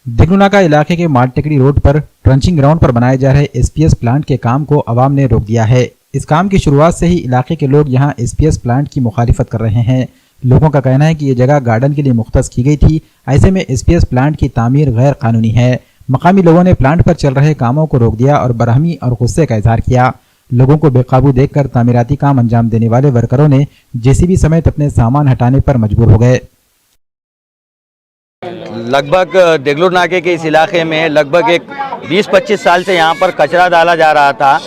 दिगलुनाका इलाके के मालटेकड़ी रोड पर ट्रंचिंग ग्राउंड पर बनाए जा रहे एसपीएस प्लांट के काम को अवाम ने रोक दिया है। इस काम की शुरुआत से ही इलाके के लोग यहां एसपीएस प्लांट की मुखालिफत कर रहे हैं। लोगों का कहना है कि ये जगह गार्डन के लिए मुख्तस की गई थी, ऐसे में एसपीएस प्लांट की तामीर गैर कानूनी है। मकामी लोगों ने प्लांट पर चल रहे कामों को रोक दिया और बरहमी और गुस्से का इजहार किया। लोगों को बेकाबू देखकर तामीराती काम अंजाम देने वाले वर्करों ने जेसीबी समेत अपने सामान हटाने पर मजबूर हो गए। लगभग देगलूर नाके के इस इलाके में लगभग एक 20-25 साल से यहाँ पर कचरा डाला जा रहा था।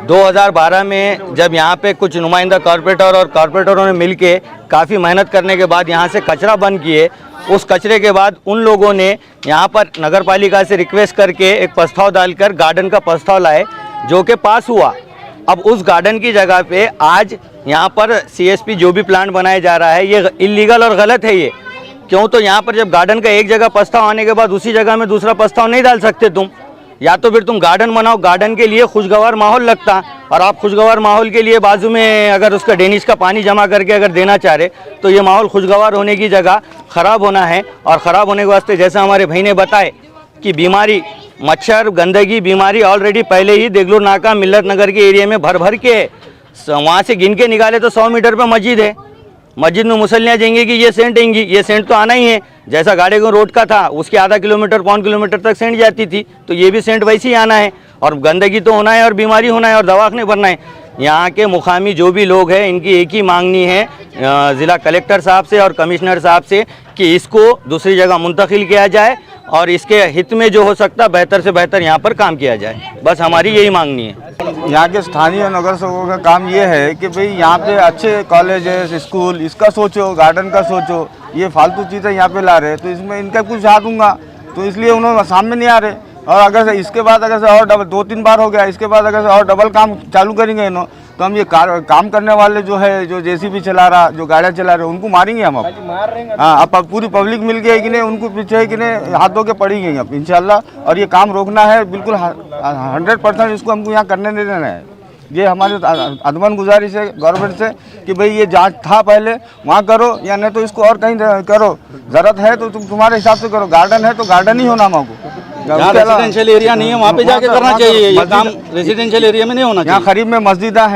2012 में जब यहाँ पे कुछ नुमाइंदा कॉरपोरेटर और कॉरपोरेटरों ने मिलके काफ़ी मेहनत करने के बाद यहाँ से कचरा बंद किए, उस कचरे के बाद उन लोगों ने यहाँ पर नगर पालिका से रिक्वेस्ट करके एक प्रस्ताव डालकर गार्डन का प्रस्ताव लाए, जो कि पास हुआ। अब उस गार्डन की जगह पे आज यहाँ पर सीएसपी जो भी प्लांट बनाया जा रहा है ये इल्लीगल और गलत है। ये क्यों? तो यहाँ पर जब गार्डन का एक जगह प्रस्ताव आने के बाद उसी जगह में दूसरा प्रस्ताव नहीं डाल सकते तुम, या तो फिर तुम गार्डन बनाओ, गार्डन के लिए खुशगवार माहौल लगता, और आप खुशगवार माहौल के लिए बाजू में अगर उसका ड्रेनेज का पानी जमा करके अगर देना चाह रहे तो ये माहौल खुशगवार होने की जगह ख़राब होना है। और ख़राब होने के वास्ते जैसा हमारे भाई ने बताए कि बीमारी, मच्छर, गंदगी, बीमारी ऑलरेडी पहले ही देगलूर नाका मिल्लत नगर के एरिया में भर भर के है। वहाँ से गिन के निकाले तो 100 मीटर पर मस्जिद है, मस्जिद में मुसल्लियाँ जाएंगी कि ये सेंट आएंगी, ये सेंट तो आना ही है। जैसा गाड़ी को रोड का था उसके आधा किलोमीटर 1.5 किलोमीटर तक सेंट जाती थी, तो ये भी सेंट वैसे ही आना है, और गंदगी तो होना है और बीमारी होना है और दवाखाने भरना है। यहाँ के मुकामी जो भी लोग हैं इनकी एक ही मांगनी है ज़िला कलेक्टर साहब से और कमिश्नर साहब से कि इसको दूसरी जगह मुंतकिल किया जाए और इसके हित में जो हो सकता बेहतर से बेहतर यहाँ पर काम किया जाए। बस हमारी यही मांगनी है। यहाँ के स्थानीय नगर सेवकों का काम ये है कि भाई यहाँ पे अच्छे कॉलेजेस, स्कूल, इसका सोचो, गार्डन का सोचो। ये फालतू चीज़ें यहाँ पे ला रहे हैं तो इसमें इनका कुछ हाथ दूंगा, तो इसलिए उन्होंने सामने नहीं आ रहे। और अगर से इसके बाद अगर से और डबल 2-3 बार हो गया, इसके बाद अगर से और डबल काम चालू करेंगे इन्होंने तो हम ये काम करने वाले जो है, जो जेसीबी चला रहा, जो गाड़ियाँ चला रहे, उनको मारेंगे हम। अब हाँ, अब पूरी पब्लिक मिल गई कि नहीं, उनको पीछे है कि नहीं, हाथ धो के पड़ी गई अब इंशाल्लाह। और ये काम रोकना है बिल्कुल 100%, इसको हमको यहाँ करने नहीं देना है। ये हमारे अदमन गुजारिश है गवर्नमेंट से कि भाई ये जांच था पहले वहाँ करो, या नहीं तो इसको और कहीं करो। ज़रूरत है तो तुम्हारे हिसाब से करो, गार्डन है तो गार्डन ही होना हमको। रेजिडेंशियल एरिया नहीं है वहाँ पे जाके करना चाहिए, ये काम रेजिडेंशियल एरिया में नहीं होना चाहिए। यहाँ करीब में मस्जिदा है।